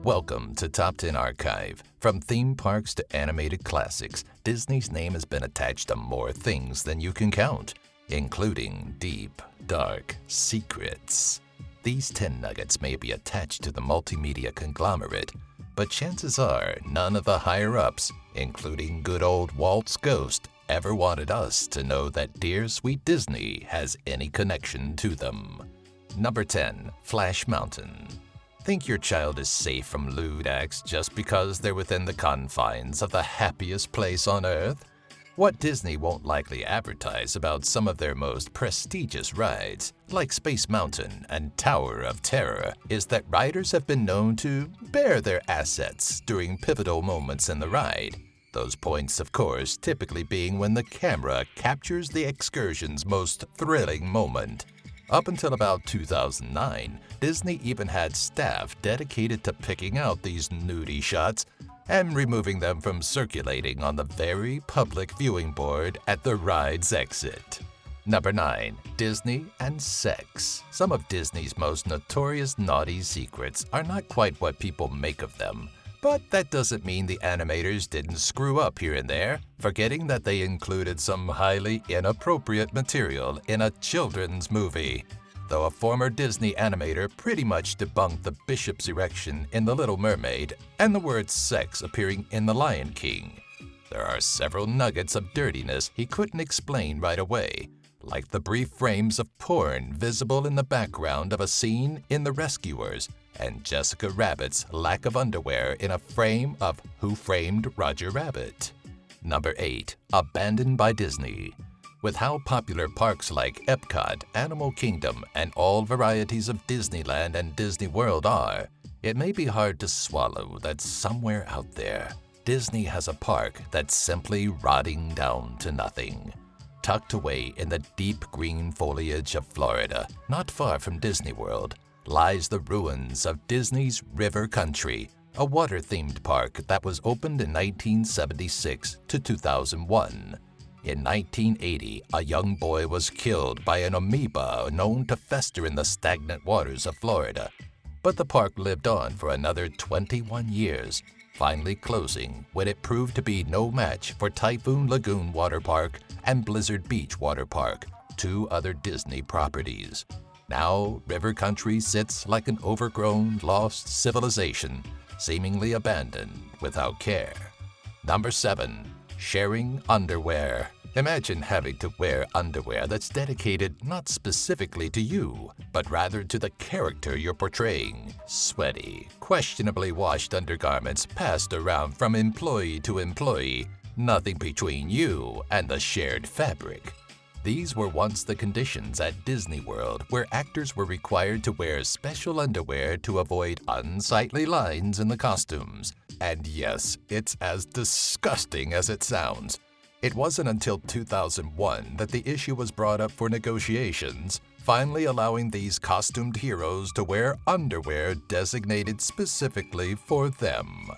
Welcome to Top 10 Archive. From theme parks to animated classics, Disney's name has been attached to more things than you can count, including deep, dark secrets. These 10 nuggets may be attached to the multimedia conglomerate, but chances are none of the higher-ups, including good old Walt's ghost, ever wanted us to know that dear sweet Disney has any connection to them. Number 10. Flash Mountain. Think your child is safe from lewd acts just because they're within the confines of the happiest place on earth? What Disney won't likely advertise about some of their most prestigious rides, like Space Mountain and Tower of Terror, is that riders have been known to bare their assets during pivotal moments in the ride. Those points, of course, typically being when the camera captures the excursion's most thrilling moment. Up until about 2009, Disney even had staff dedicated to picking out these nudie shots and removing them from circulating on the very public viewing board at the ride's exit. Number 9. Disney and sex. Some of Disney's most notorious naughty secrets are not quite what people make of them. But that doesn't mean the animators didn't screw up here and there, forgetting that they included some highly inappropriate material in a children's movie. Though a former Disney animator pretty much debunked the bishop's erection in The Little Mermaid and the word sex appearing in The Lion King, there are several nuggets of dirtiness he couldn't explain right away, like the brief frames of porn visible in the background of a scene in The Rescuers, and Jessica Rabbit's lack of underwear in a frame of Who Framed Roger Rabbit. Number 8. Abandoned by Disney. With how popular parks like Epcot, Animal Kingdom, and all varieties of Disneyland and Disney World are, it may be hard to swallow that somewhere out there, Disney has a park that's simply rotting down to nothing. Tucked away in the deep green foliage of Florida, not far from Disney World, lies the ruins of Disney's River Country, a water-themed park that was opened in 1976 to 2001. In 1980, a young boy was killed by an amoeba known to fester in the stagnant waters of Florida. But the park lived on for another 21 years, finally closing when it proved to be no match for Typhoon Lagoon Water Park and Blizzard Beach Water Park, two other Disney properties. Now, River Country sits like an overgrown, lost civilization, seemingly abandoned without care. Number 7. Sharing underwear. Imagine having to wear underwear that's dedicated not specifically to you, but rather to the character you're portraying. Sweaty, questionably washed undergarments passed around from employee to employee, nothing between you and the shared fabric. These were once the conditions at Disney World, where actors were required to wear special underwear to avoid unsightly lines in the costumes. And yes, it's as disgusting as it sounds. It wasn't until 2001 that the issue was brought up for negotiations, finally allowing these costumed heroes to wear underwear designated specifically for them.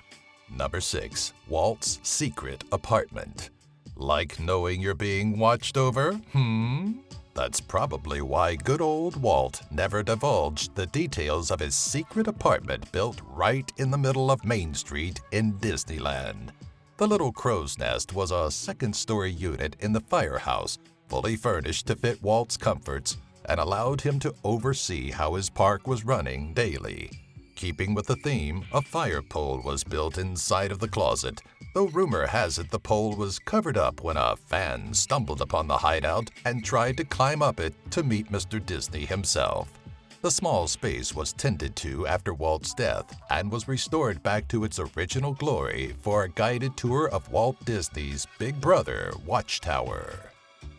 Number 6. Walt's secret apartment. Like knowing you're being watched over? That's probably why good old Walt never divulged the details of his secret apartment built right in the middle of Main Street in Disneyland. The Little Crow's Nest was a second-story unit in the firehouse, fully furnished to fit Walt's comforts, and allowed him to oversee how his park was running daily. Keeping with the theme, a fire pole was built inside of the closet, though rumor has it the pole was covered up when a fan stumbled upon the hideout and tried to climb up it to meet Mr. Disney himself. The small space was tended to after Walt's death and was restored back to its original glory for a guided tour of Walt Disney's Big Brother Watchtower.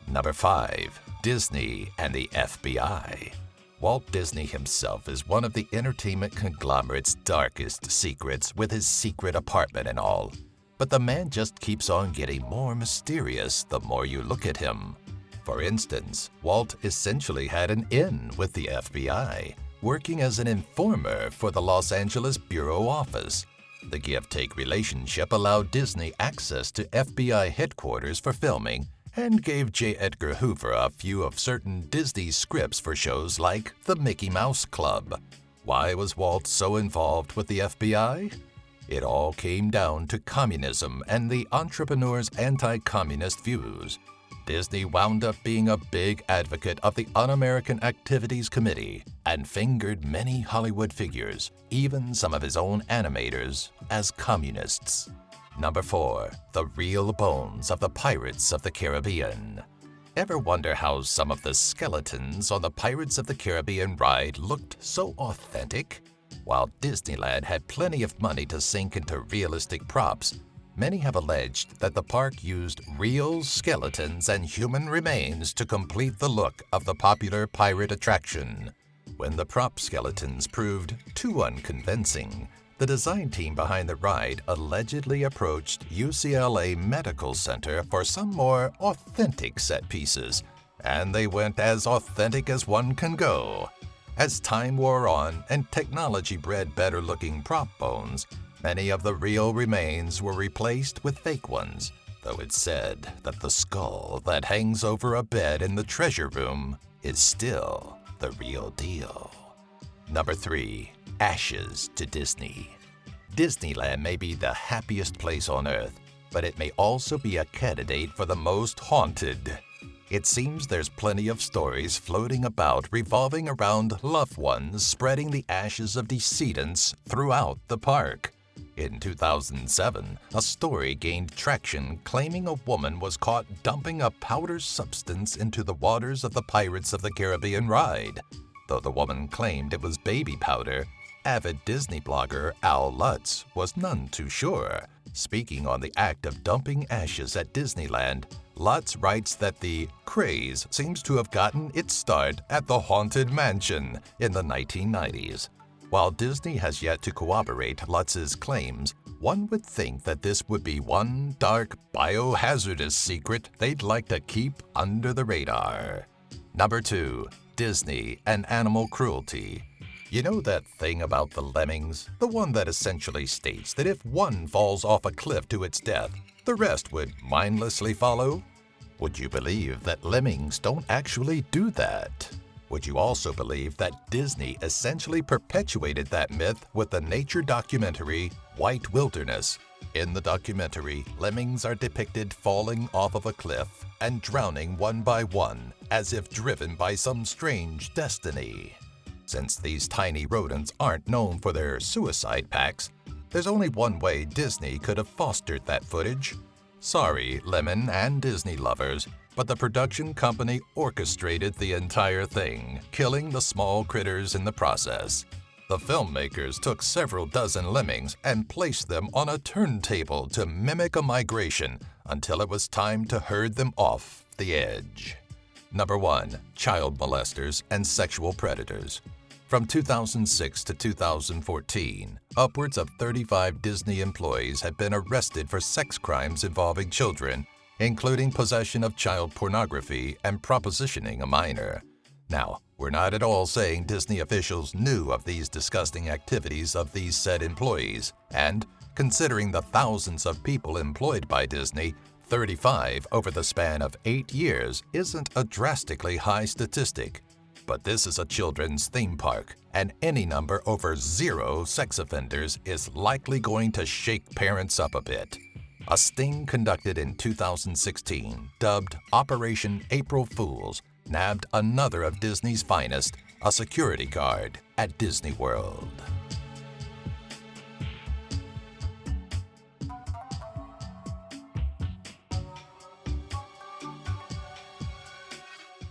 Number 5. Disney and the FBI. Walt Disney himself is one of the entertainment conglomerate's darkest secrets with his secret apartment and all. But the man just keeps on getting more mysterious the more you look at him. For instance, Walt essentially had an in with the FBI, working as an informer for the Los Angeles Bureau Office. The give-take relationship allowed Disney access to FBI headquarters for filming and gave J. Edgar Hoover a few of certain Disney scripts for shows like The Mickey Mouse Club. Why was Walt so involved with the FBI? It all came down to communism and the entrepreneur's anti-communist views. Disney wound up being a big advocate of the Un-American Activities Committee and fingered many Hollywood figures, even some of his own animators, as communists. Number 4. The real bones of the Pirates of the Caribbean. Ever wonder how some of the skeletons on the Pirates of the Caribbean ride looked so authentic? While Disneyland had plenty of money to sink into realistic props, many have alleged that the park used real skeletons and human remains to complete the look of the popular pirate attraction. When the prop skeletons proved too unconvincing, the design team behind the ride allegedly approached UCLA Medical Center for some more authentic set pieces, and they went as authentic as one can go. As time wore on and technology bred better-looking prop bones, many of the real remains were replaced with fake ones, though it's said that the skull that hangs over a bed in the treasure room is still the real deal. Number 3. Ashes to Disney. Disneyland may be the happiest place on earth, but it may also be a candidate for the most haunted. It seems there's plenty of stories floating about revolving around loved ones spreading the ashes of decedents throughout the park. In 2007, a story gained traction claiming a woman was caught dumping a powder substance into the waters of the Pirates of the Caribbean ride. Though the woman claimed it was baby powder, avid Disney blogger Al Lutz was none too sure. Speaking on the act of dumping ashes at Disneyland, Lutz writes that the craze seems to have gotten its start at the Haunted Mansion in the 1990s. While Disney has yet to corroborate Lutz's claims, one would think that this would be one dark, biohazardous secret they'd like to keep under the radar. Number 2. Disney and animal cruelty. You know that thing about the lemmings? The one that essentially states that if one falls off a cliff to its death, the rest would mindlessly follow? Would you believe that lemmings don't actually do that? Would you also believe that Disney essentially perpetuated that myth with the nature documentary White Wilderness? In the documentary, lemmings are depicted falling off of a cliff and drowning one by one, as if driven by some strange destiny. Since these tiny rodents aren't known for their suicide pacts, there's only one way Disney could have fostered that footage. Sorry, Lemon and Disney lovers, but the production company orchestrated the entire thing, killing the small critters in the process. The filmmakers took several dozen lemmings and placed them on a turntable to mimic a migration until it was time to herd them off the edge. Number 1. Child molesters and sexual predators. From 2006 to 2014, upwards of 35 Disney employees had been arrested for sex crimes involving children, including possession of child pornography and propositioning a minor. Now, we're not at all saying Disney officials knew of these disgusting activities of these said employees, and considering the thousands of people employed by Disney, 35 over the span of 8 years isn't a drastically high statistic. But this is a children's theme park, and any number over 0 sex offenders is likely going to shake parents up a bit. A sting conducted in 2016, dubbed Operation April Fools, nabbed another of Disney's finest, a security guard, at Disney World.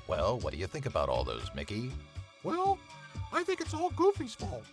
Well, what do you think about all those, Mickey? Well, I think it's all Goofy's fault.